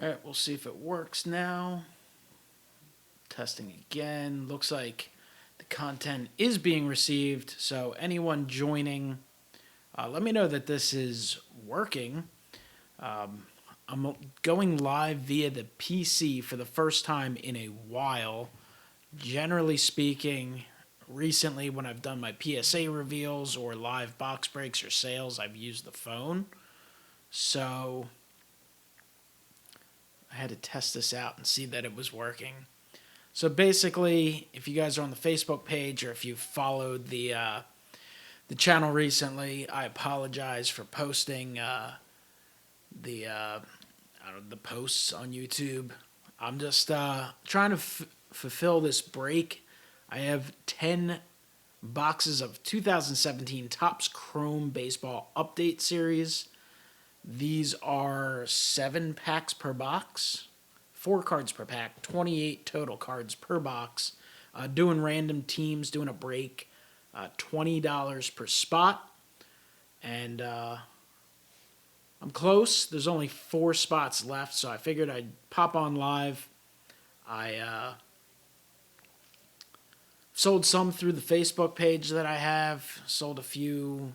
All right, we'll see if it works now. Testing again. Looks like the content is being received. So anyone joining, let me know that this is working. I'm going live via the PC for the first time in a while. Generally speaking, recently when I've done my PSA reveals or live box breaks or sales, I've used the phone. So I had to test this out and see that it was working. So basically, if you guys are on the Facebook page or if you followed the channel recently, I apologize for posting the the posts on YouTube. I'm just trying to fulfill this break. I have 10 boxes of 2017 Topps Chrome Baseball Update Series. These are 7 packs per box, 4 cards per pack, 28 total cards per box. Doing random teams, doing a break, $20 per spot. And I'm close. There's only 4 spots left, so I figured I'd pop on live. I sold some through the Facebook page that I have, sold a few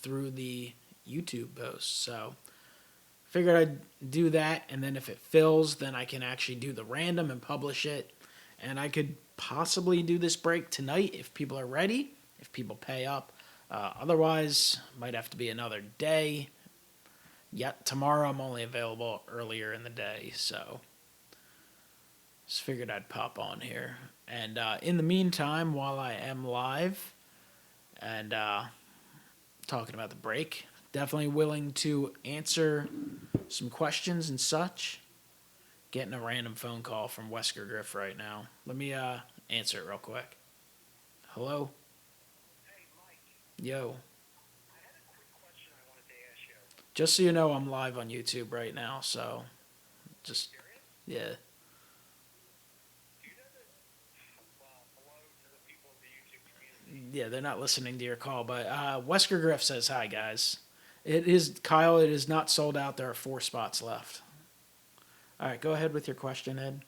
through the YouTube post. So figured I'd do that, and then if it fills, then I can actually do the random and publish it. And I could possibly do this break tonight if people are ready, if people pay up. Otherwise, might have to be another day. Yet tomorrow I'm only available earlier in the day, so just figured I'd pop on here. And in the meantime, while I am live and talking about the break, definitely willing to answer some questions and such. Getting a random phone call from Wesker Griff right now. Let me answer it real quick. Hello? Hey, Mike. Yo. I had a quick question I wanted to ask you. Just so you know, I'm live on YouTube right now, so just, Serious? yeah. Do you know that? Well, hello to the people of the YouTube community. Yeah, they're not listening to your call, but Wesker Griff says hi, guys. It is, Kyle, it is not sold out. There are 4 spots left. All right, go ahead with your question, Ed.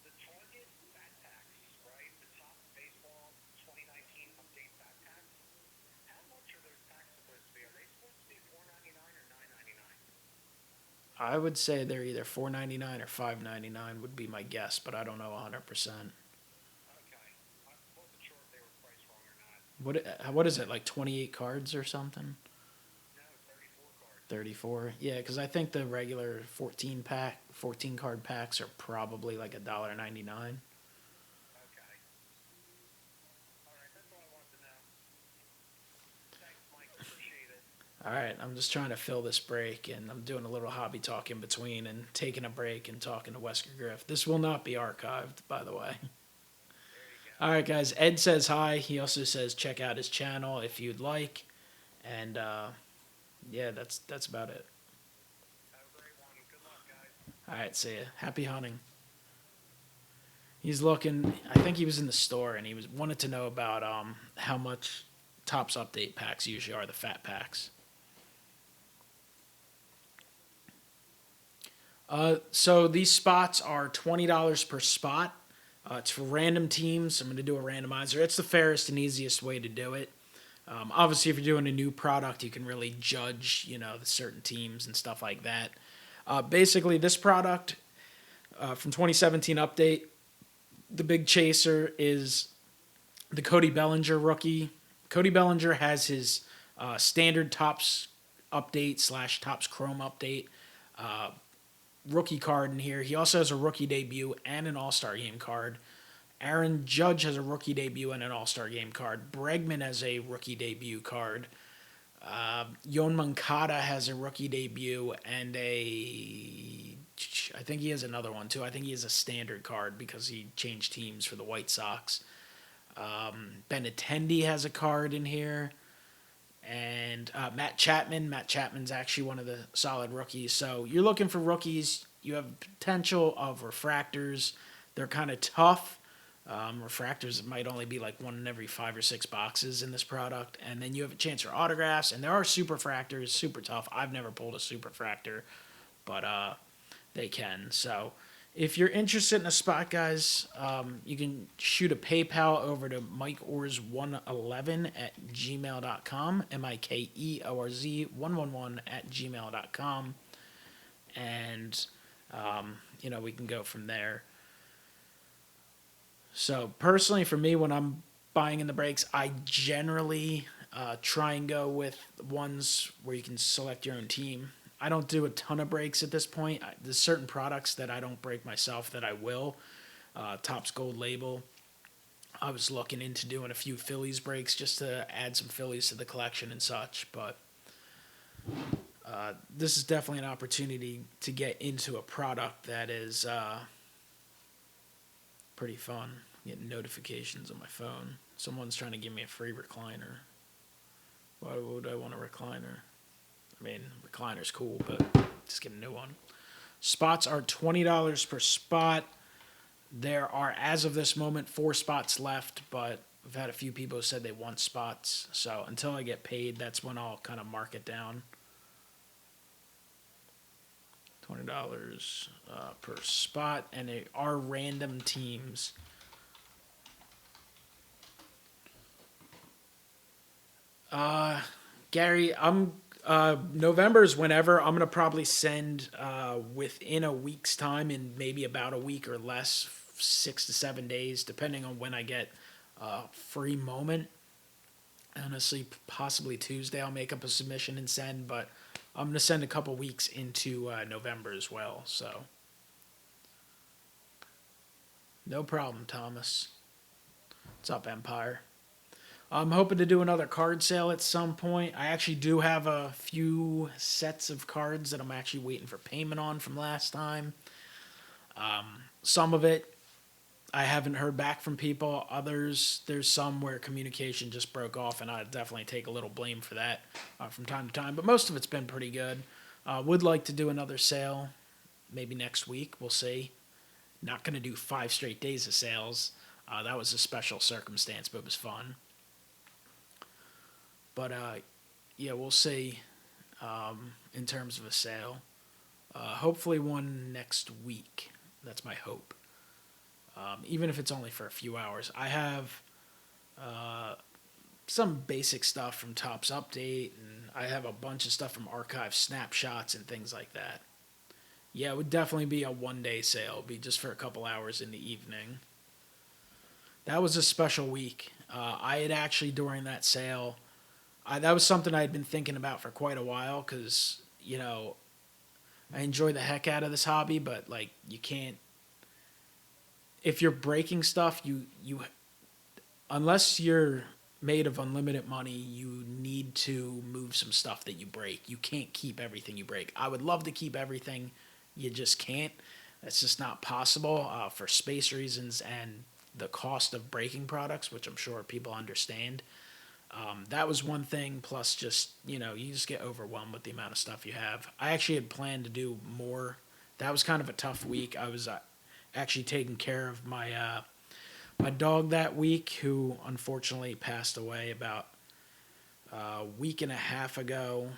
The Target backpacks, right? The top baseball 2019 update backpacks. How much are those packs supposed to be? Are they supposed to be $4.99 or $9.99? I would say they're either $4.99 or $5.99 would be my guess, but I don't know 100%. Okay. I wasn't sure if they were priced wrong or not. What is it, like 28 cards or something? No, 34 cards. 34. Yeah, because I think the regular 14 card packs are probably like $1.99. Okay. All right, that's all I wanted to know. Thanks, Mike. Appreciate it. All right, I'm just trying to fill this break, and I'm doing a little hobby talk in between and taking a break and talking to Wesker Griff. This will not be archived, by the way. There you go. All right, guys. Ed says hi. He also says check out his channel if you'd like, and yeah, that's about it. Have a great one. Good luck, guys. All right, see ya. Happy hunting. He's looking. I think he was in the store and wanted to know about how much Topps update packs usually are, the fat packs. So these spots are $20 per spot. It's for random teams. I'm going to do a randomizer. It's the fairest and easiest way to do it. Obviously, if you're doing a new product, you can really judge, the certain teams and stuff like that. Basically, this product from 2017 update, the big chaser is the Cody Bellinger rookie. Cody Bellinger has his standard Topps update / Topps Chrome update rookie card in here. He also has a rookie debut and an All-Star Game card. Aaron Judge has a rookie debut and an All-Star Game card. Bregman has a rookie debut card. Yon Moncada has a rookie debut and I think he has another one too. I think he has a standard card because he changed teams for the White Sox. Benintendi has a card in here. And Matt Chapman. Matt Chapman's actually one of the solid rookies. So you're looking for rookies. You have potential of refractors. They're kind of tough. Refractors might only be like 1 in every 5 or 6 boxes in this product. And then you have a chance for autographs. And there are superfractors, super tough. I've never pulled a superfractor. but they can. So if you're interested in a spot, guys, you can shoot a PayPal over to mikeors111 at gmail.com, MikeORZ111 at gmail.com, and we can go from there. So personally, for me, when I'm buying in the breaks, I generally try and go with ones where you can select your own team. I don't do a ton of breaks at this point. There's certain products that I don't break myself that I will. Topps Gold Label. I was looking into doing a few Phillies breaks just to add some Phillies to the collection and such, but this is definitely an opportunity to get into a product that is pretty fun. Getting notifications on my phone. Someone's trying to give me a free recliner. Why would I want a recliner? I mean, recliner's cool, but just get a new one. Spots are $20 per spot. There are, as of this moment, 4 spots left, but I've had a few people who said they want spots. So until I get paid, that's when I'll kind of mark it down. $20 per spot, and they are random teams. Gary, November's whenever. I'm gonna probably send within a week's time, in maybe about a week or less, 6 to 7 days, depending on when I get a free moment. Honestly, possibly Tuesday, I'll make up a submission and send, but I'm gonna send a couple weeks into November as well. So, no problem, Thomas. What's up, Empire? I'm hoping to do another card sale at some point. I actually do have a few sets of cards that I'm actually waiting for payment on from last time. Some of it, I haven't heard back from people. Others, there's some where communication just broke off, and I definitely take a little blame for that from time to time. But most of it's been pretty good. Would like to do another sale, maybe next week. We'll see. Not going to do 5 straight days of sales. That was a special circumstance, but it was fun. But, yeah, we'll see in terms of a sale. Hopefully one next week. That's my hope. Even if it's only for a few hours. I have some basic stuff from Topps Update, and I have a bunch of stuff from Archive Snapshots and things like that. Yeah, it would definitely be a one-day sale. It would be just for a couple hours in the evening. That was a special week. I had actually, during that sale... that was something I had been thinking about for quite a while because, I enjoy the heck out of this hobby, but, you can't... If you're breaking stuff, you unless you're made of unlimited money, you need to move some stuff that you break. You can't keep everything you break. I would love to keep everything. You just can't. That's just not possible for space reasons and the cost of breaking products, which I'm sure people understand. That was one thing, plus just, you just get overwhelmed with the amount of stuff you have. I actually had planned to do more. That was kind of a tough week. I was actually taking care of my my dog that week, who unfortunately passed away about a week and a half ago.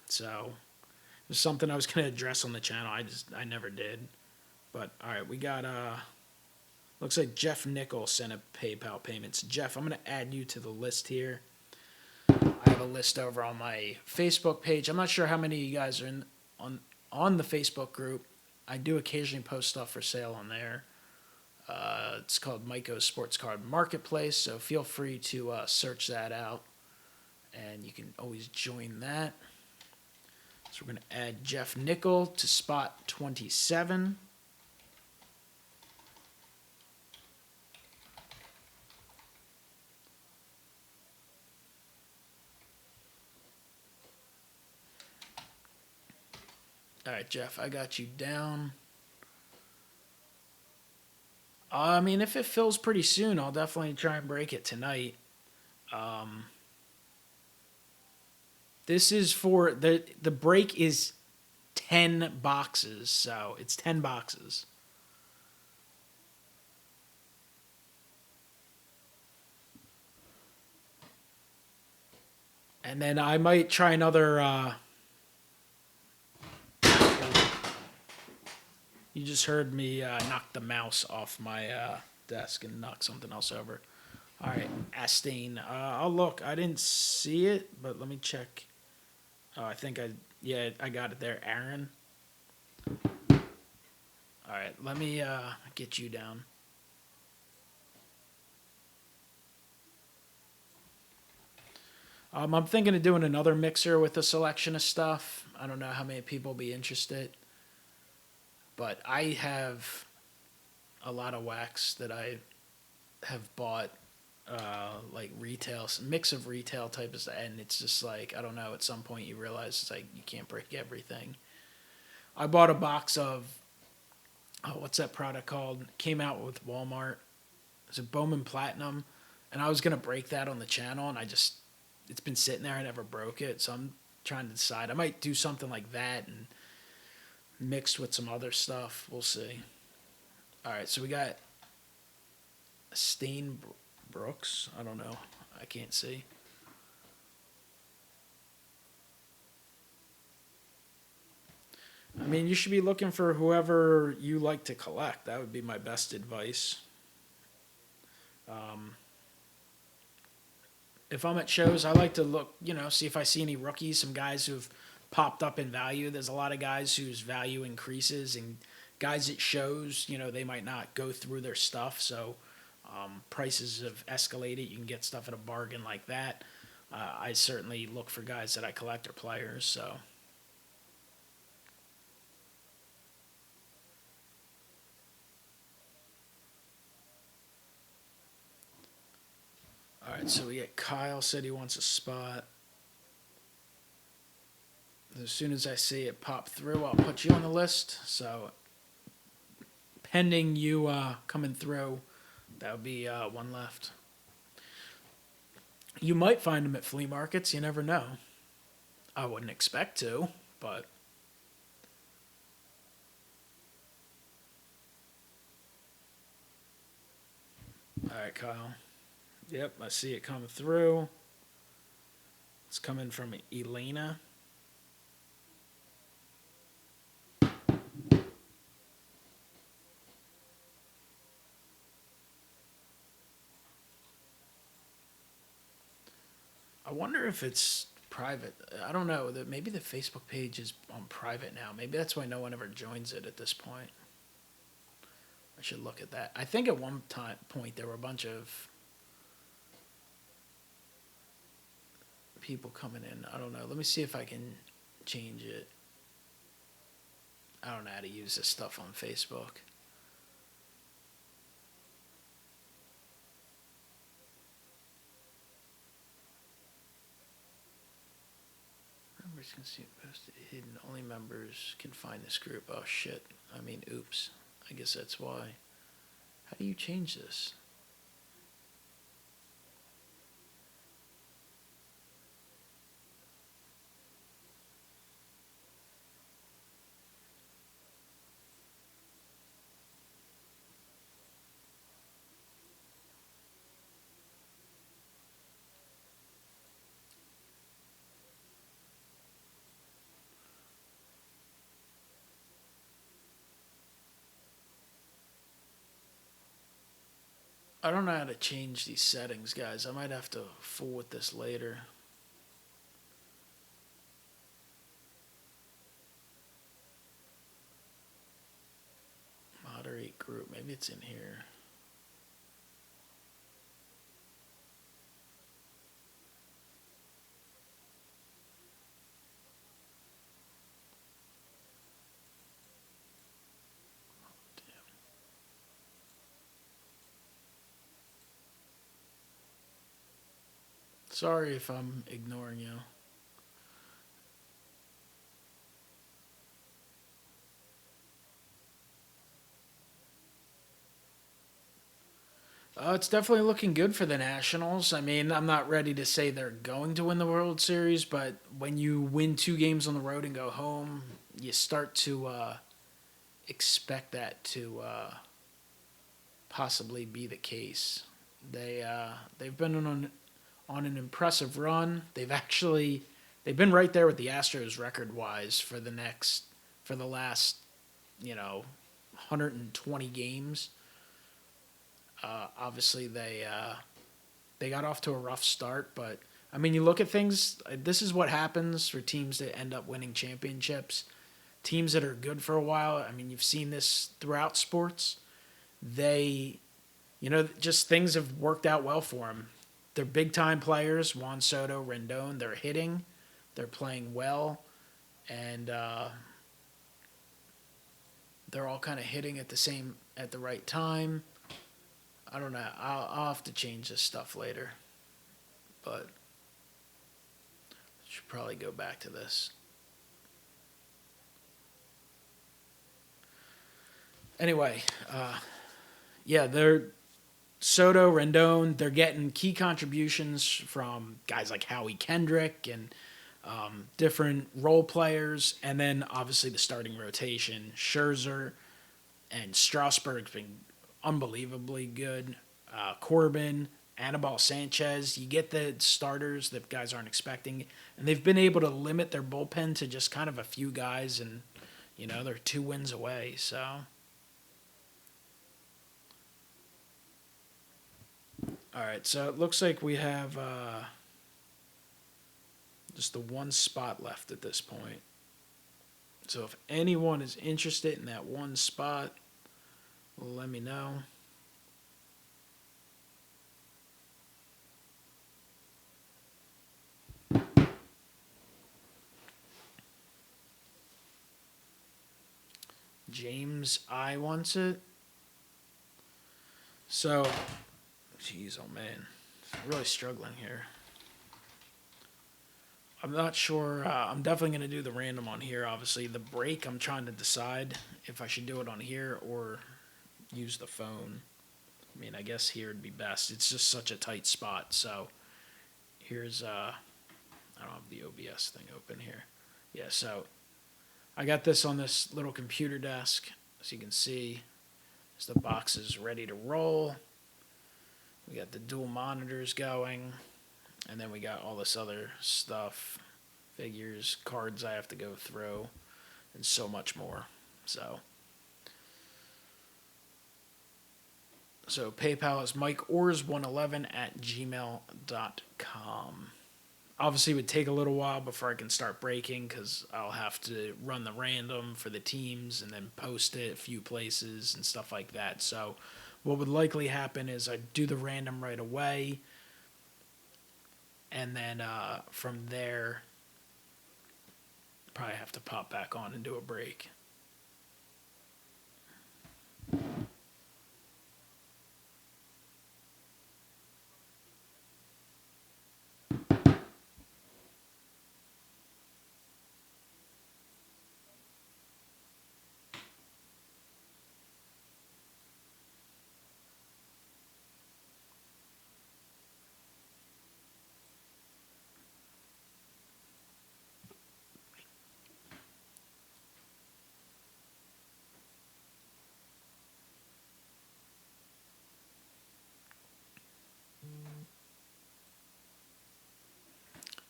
So it was something I was going to address on the channel. I never did. But, all right, we got... looks like Jeff Nickel sent a PayPal payments. Jeff, I'm going to add you to the list here. I have a list over on my Facebook page. I'm not sure how many of you guys are on the Facebook group. I do occasionally post stuff for sale on there. It's called Myco's Sports Card Marketplace, so feel free to search that out, and you can always join that. So we're going to add Jeff Nickel to spot 27. All right, Jeff, I got you down. I mean, if it fills pretty soon, I'll definitely try and break it tonight. This is for... The break is 10 boxes, so it's 10 boxes. And then I might try another... You just heard me knock the mouse off my desk and knock something else over. All right, Astine. I'll look. I didn't see it, but let me check. Oh, I think yeah, I got it there. Aaron. All right, let me get you down. I'm thinking of doing another mixer with a selection of stuff. I don't know how many people will be interested, but I have a lot of wax that I have bought, like retail, mix of retail type of stuff, and it's just like, I don't know. At some point, you realize it's like you can't break everything. I bought a box of, oh, what's that product called? Came out with Walmart. It's a Bowman Platinum, and I was gonna break that on the channel, and it's been sitting there. I never broke it, so I'm trying to decide. I might do something like that and mixed with some other stuff. We'll see. All right, so we got Steen Brooks. I don't know. I can't see. I mean, you should be looking for whoever you like to collect. That would be my best advice. If I'm at shows, I like to look, see if I see any rookies, some guys who've popped up in value. There's a lot of guys whose value increases, and guys at shows, they might not go through their stuff, so prices have escalated. You can get stuff at a bargain like that. I certainly look for guys that I collect or players, so. All right, so we get Kyle said he wants a spot. As soon as I see it pop through, I'll put you on the list. So, pending you coming through, that would be one left. You might find them at flea markets. You never know. I wouldn't expect to, but. All right, Kyle. Yep, I see it coming through. It's coming from Elena. I wonder if it's private. I don't know. Maybe the Facebook page is on private now. Maybe that's why no one ever joins it at this point. I should look at that. I think at one point there were a bunch of people coming in. I don't know. Let me see if I can change it. I don't know how to use this stuff on Facebook. Members can see it posted hidden. Only members can find this group. Oh shit. I mean, oops. I guess that's why. How do you change this? I don't know how to change these settings, guys. I might have to fool with this later. Moderate group. Maybe it's in here. Sorry if I'm ignoring you. It's definitely looking good for the Nationals. I mean, I'm not ready to say they're going to win the World Series, but when you win 2 games on the road and go home, you start to expect that to possibly be the case. They've been on an impressive run. They've been right there with the Astros record wise for the last 120 games. Obviously, they got off to a rough start, but I mean, you look at things. This is what happens for teams that end up winning championships. Teams that are good for a while. I mean, you've seen this throughout sports. They, just things have worked out well for them. They're big time players. Juan Soto, Rendon. They're hitting. They're playing well, and they're all kind of hitting at the right time. I don't know. I'll have to change this stuff later, but I should probably go back to this. Anyway, yeah, they're Soto, Rendon. They're getting key contributions from guys like Howie Kendrick and different role players, and then obviously the starting rotation. Scherzer and Strasburg's been unbelievably good. Corbin, Anibal Sanchez. You get the starters that guys aren't expecting, and they've been able to limit their bullpen to just kind of a few guys, and they're 2 wins away. So. All right, so it looks like we have just the one spot left at this point. So if anyone is interested in that one spot, let me know. James I wants it. So, jeez, oh man, I'm really struggling here. I'm not sure. I'm definitely going to do the random on here. Obviously, the break, I'm trying to decide if I should do it on here or use the phone. I mean, I guess here would be best. It's just such a tight spot. So here's, I don't have the OBS thing open here. Yeah, so I got this on this little computer desk. As you can see, as the box is ready to roll. We got the dual monitors going. And then we got all this other stuff, figures, cards I have to go through, and so much more. So PayPal is MikeOrs111@gmail.com. Obviously, it would take a little while before I can start breaking because I'll have to run the random for the teams and then post it a few places and stuff like that. So what would likely happen is I'd do the random right away. And then from there, probably have to pop back on and do a break.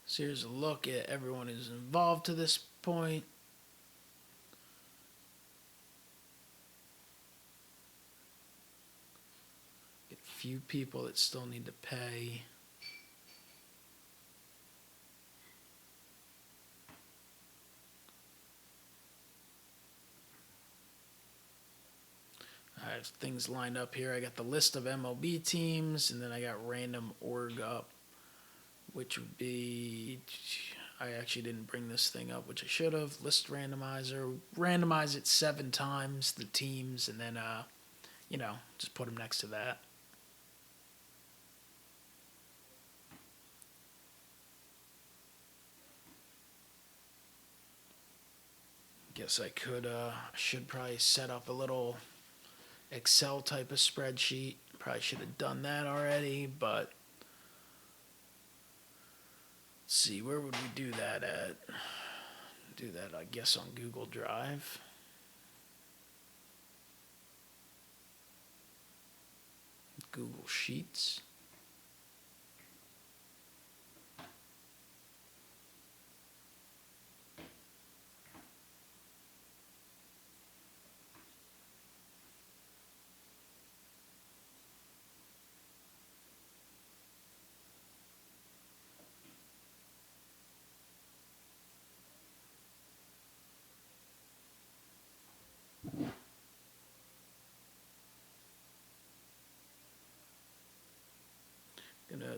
So here's a look at everyone who's involved to this point. Get a few people that still need to pay. I have things lined up here. I got the list of MLB teams, and then I got random org up, which would be, I actually didn't bring this thing up, which I should have. List randomizer. Randomize it 7 times, the teams, and then, just put them next to that. Guess I should probably set up a little Excel type of spreadsheet. Probably should have done that already, but let's see, where would we do that at? Do that, I guess, on Google Drive. Google Sheets.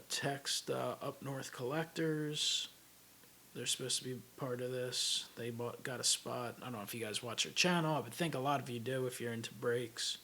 text Up North Collectors. They're supposed to be part of this. They got a spot. I don't know if you guys watch their channel. I would think a lot of you do if you're into brakes.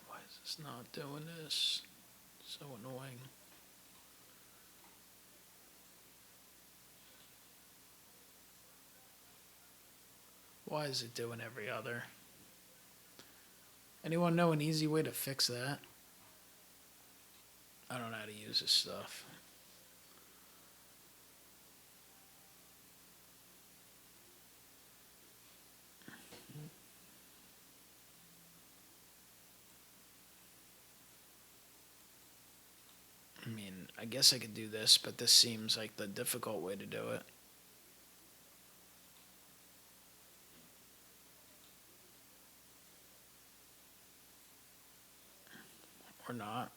Why is this not doing this? So annoying. Why is it doing every other? Anyone know an easy way to fix that? I don't know how to use this stuff. I mean, I guess I could do this, but this seems like the difficult way to do it. Or not.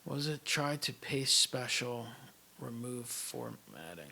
Was it try to paste special, remove formatting?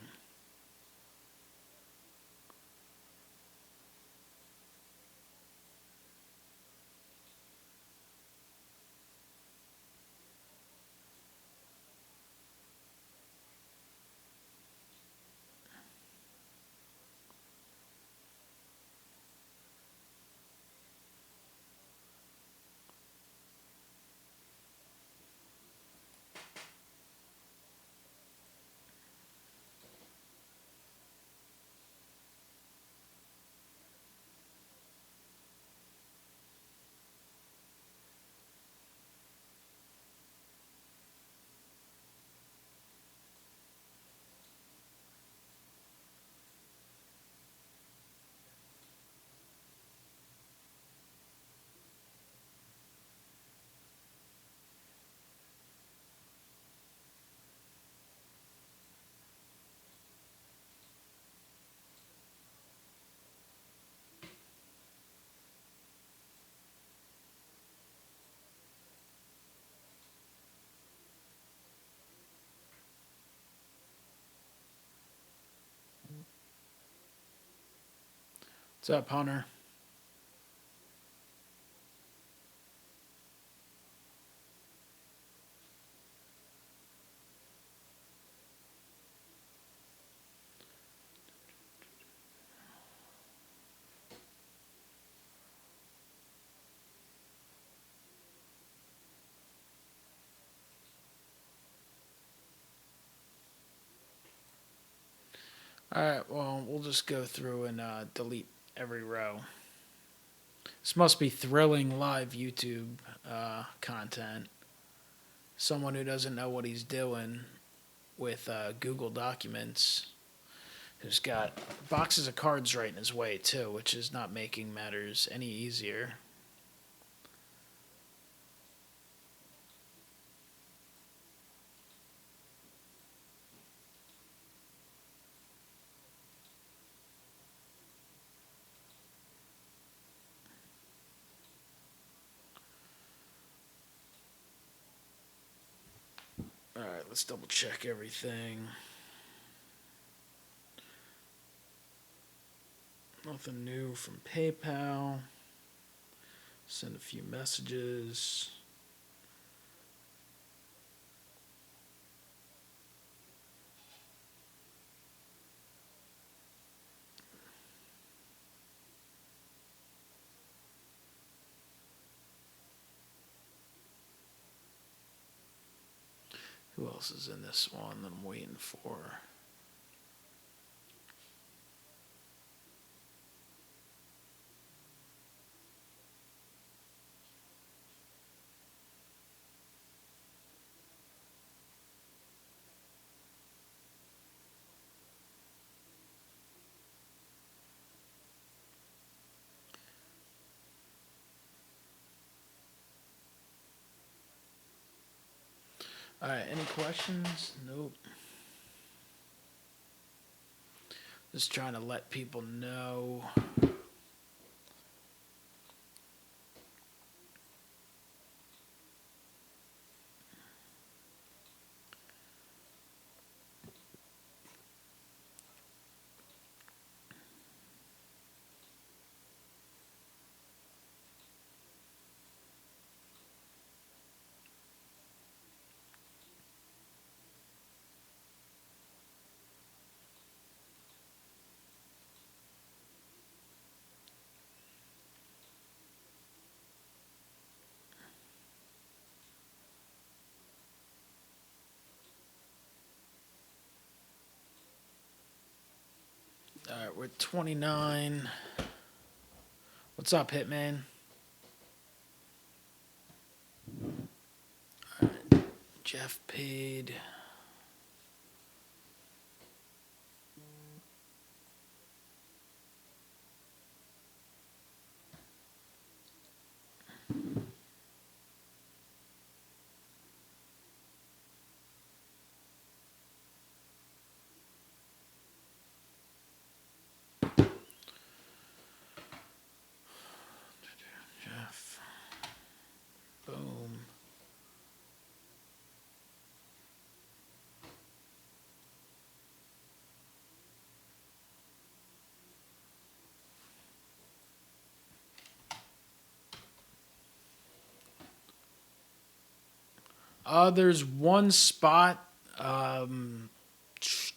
What's up, Hunter? Alright, well, we'll just go through and delete every row. This must be thrilling live YouTube content. Someone who doesn't know what he's doing with Google Documents, who's got boxes of cards right in his way, too, which is not making matters any easier. Alright, let's double check everything. Nothing new from PayPal. Send a few messages. Who else is in this one that I'm waiting for? All right, any questions? Nope. Just trying to let people know. All right, we're at 29. What's up, Hitman? All right, Jeff paid. Jeff. Boom. There's one spot.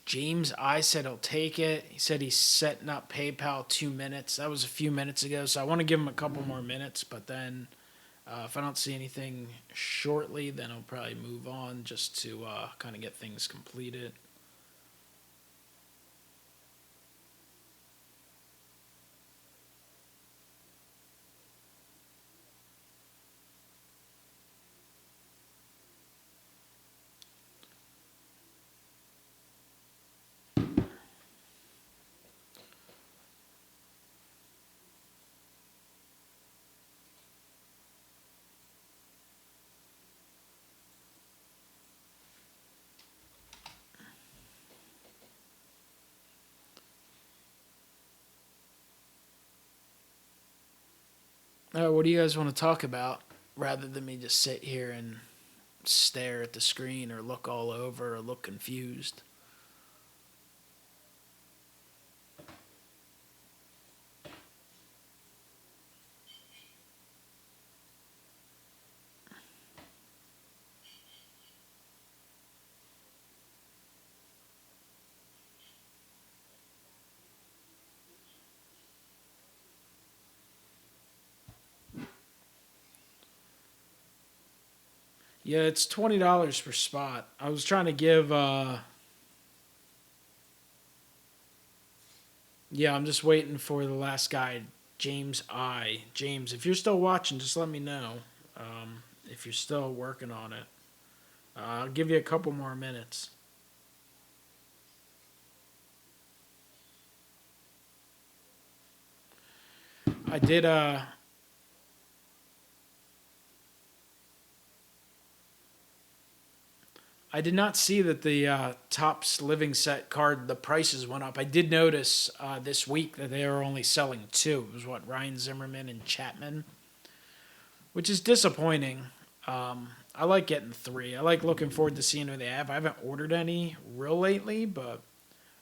James I said he'll take it. He said he's setting up PayPal 2 minutes. That was a few minutes ago, so I want to give him a couple more minutes. But then, if I don't see anything shortly, then I'll probably move on just to kind of get things completed. What do you guys want to talk about rather than me just sit here and stare at the screen or look all over or look confused? Yeah, it's $20 per spot. I was trying to give. Yeah, I'm just waiting for the last guy, James I. James, if you're still watching, just let me know. If you're still working on it, I'll give you a couple more minutes. I did. I did not see that the Topps Living Set card, the prices went up. I did notice this week that they are only selling two. It was what, Ryan Zimmerman and Chapman, which is disappointing. I like getting three. I like looking forward to seeing who they have. I haven't ordered any real lately, but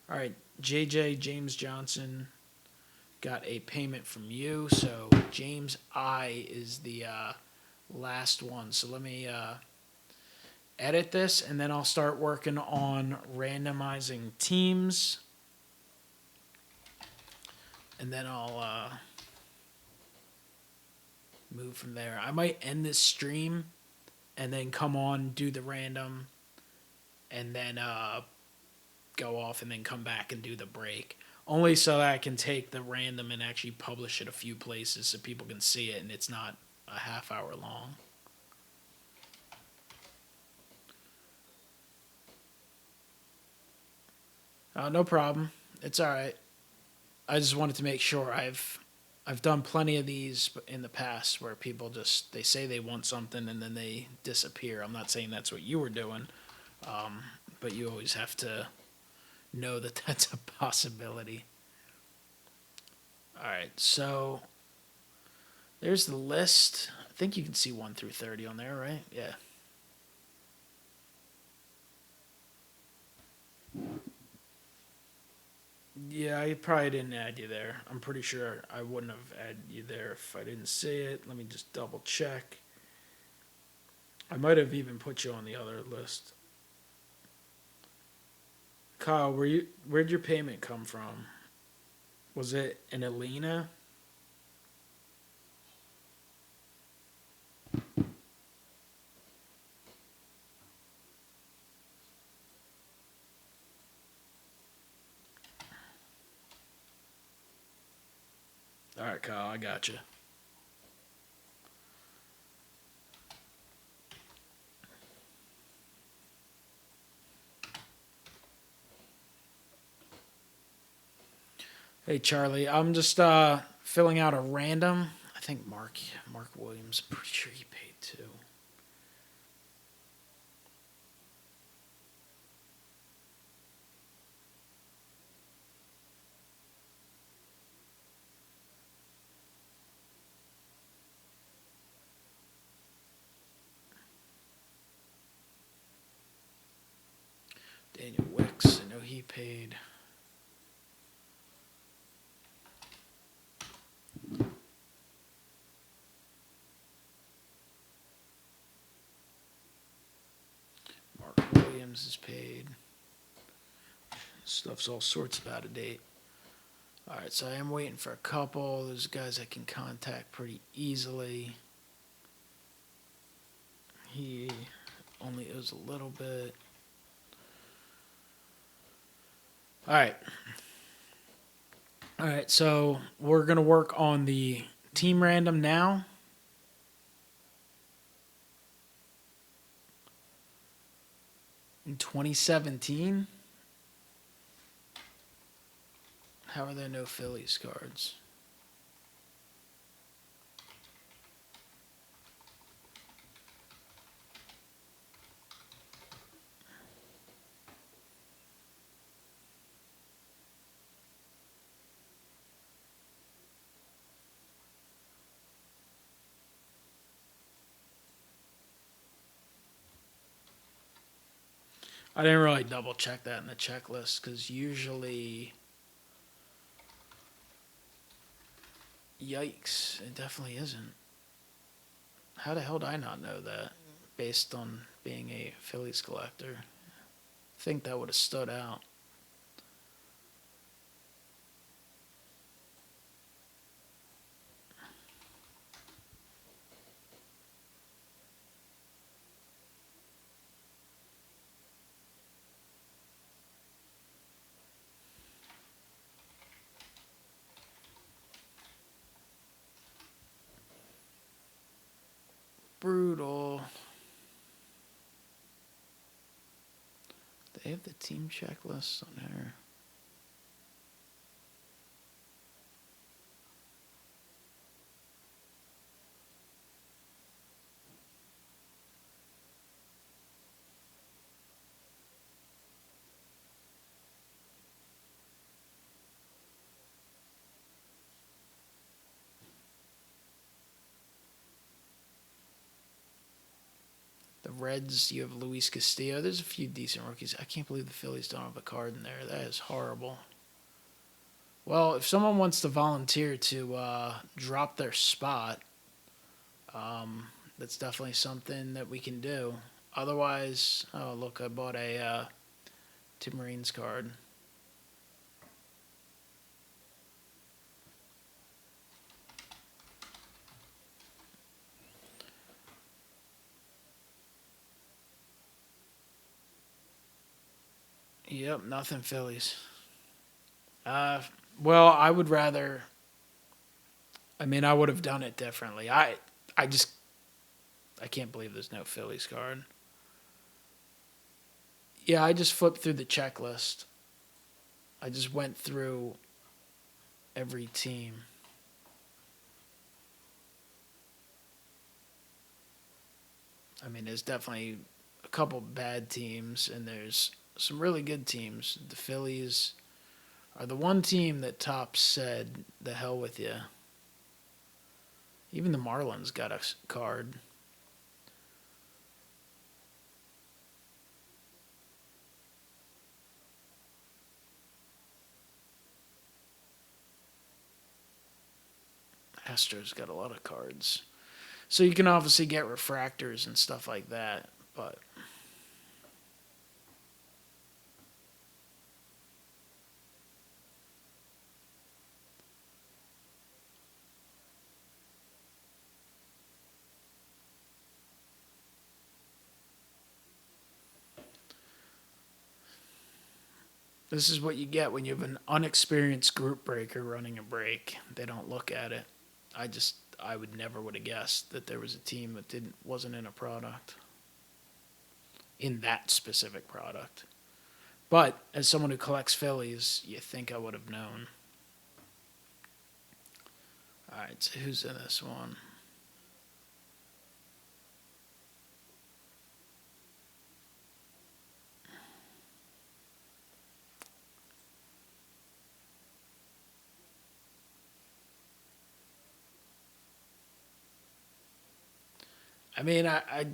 all right, JJ James Johnson got a payment from you, so James I is the last one. So let me edit this, and then I'll start working on randomizing teams, and then I'll move from there. I might end this stream and then come on, do the random, and then go off and then come back and do the break. Only so that I can take the random and actually publish it a few places so people can see it and it's not a half hour long. No problem. It's all right. I just wanted to make sure I've done plenty of these in the past where people just they say they want something and then they disappear. I'm not saying that's what you were doing, but you always have to know that that's a possibility. All right, so there's the list. I think you can see 1 through 30 on there, right? Yeah. Yeah, I probably didn't add you there. I'm pretty sure I wouldn't have added you there if I didn't see it. Let me just double check. I might have even put you on the other list. Kyle, where'd your payment come from? Was it an Alina? All right, Kyle, I got you. Hey, Charlie, I'm just filling out a random. I think Mark Williams. I'm pretty sure he paid too. Daniel Wicks, I know he paid. Mark Williams is paid. Stuff's all sorts of out of date. All right, so I am waiting for a couple. Those guys I can contact pretty easily. He only owes a little bit. All right. All right, so we're going to work on the team random now. In 2017, how are there no Phillies cards? I didn't really double check that in the checklist because usually, yikes, it definitely isn't. How the hell did I not know that based on being a Phillies collector? I think that would have stood out. Brutal. They have the team checklist on there. The Reds, you have Luis Castillo. There's a few decent rookies. I can't believe the Phillies don't have a card in there. That is horrible. Well, if someone wants to volunteer to drop their spot, that's definitely something that we can do. Otherwise, oh look, I bought a Tim Marines card. Yep, nothing Phillies. Uh, well, I would rather. I mean, I would have done it differently. I just, I can't believe there's no Phillies card. Yeah, I just flipped through the checklist. I just went through every team. I mean, there's definitely a couple bad teams, and there's some really good teams. The Phillies are the one team that Topps said, the hell with you. Even the Marlins got a card. Astros got a lot of cards. So you can obviously get refractors and stuff like that, but this is what you get when you have an unexperienced group breaker running a break. They don't look at it. I would never would have guessed that there was a team that wasn't in a product. In that specific product. But as someone who collects Phillies, you think I would have known. Alright, so who's in this one? I mean, I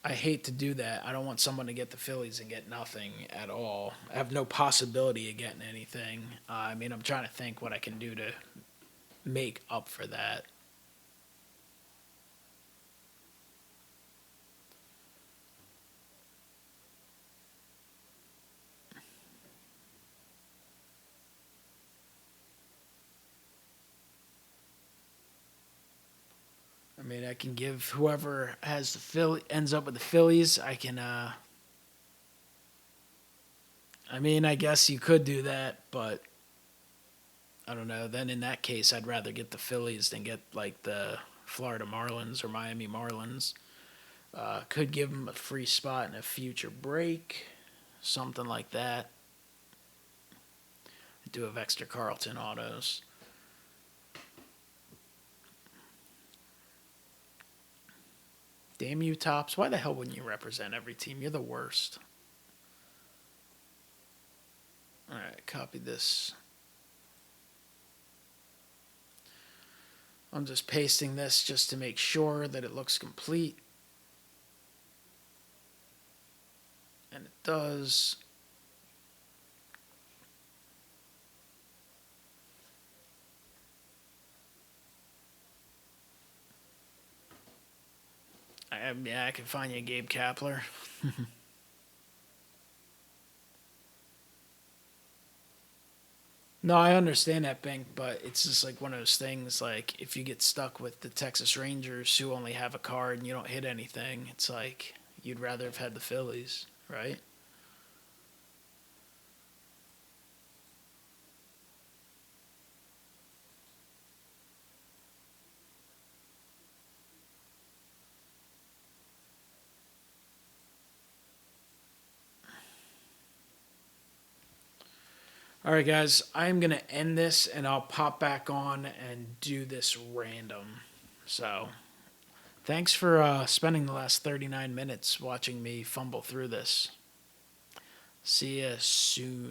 hate to do that. I don't want someone to get the Phillies and get nothing at all. I have no possibility of getting anything. I mean, I'm trying to think what I can do to make up for that. I mean, I can give whoever has the Philly ends up with the Phillies. I can. I mean, I guess you could do that, but I don't know. Then in that case, I'd rather get the Phillies than get like the Florida Marlins or Miami Marlins. Could give them a free spot in a future break, something like that. I do have extra Carlton autos. Damn you, Topps. Why the hell wouldn't you represent every team? You're the worst. Alright, copy this. I'm just pasting this just to make sure that it looks complete. And it does. I can find you a Gabe Kapler. No, I understand that, Bink, but it's just like one of those things. Like if you get stuck with the Texas Rangers, who only have a card and you don't hit anything, it's like you'd rather have had the Phillies, right? All right, guys, I'm gonna end this and I'll pop back on and do this random. So, thanks for spending the last 39 minutes watching me fumble through this. See you soon.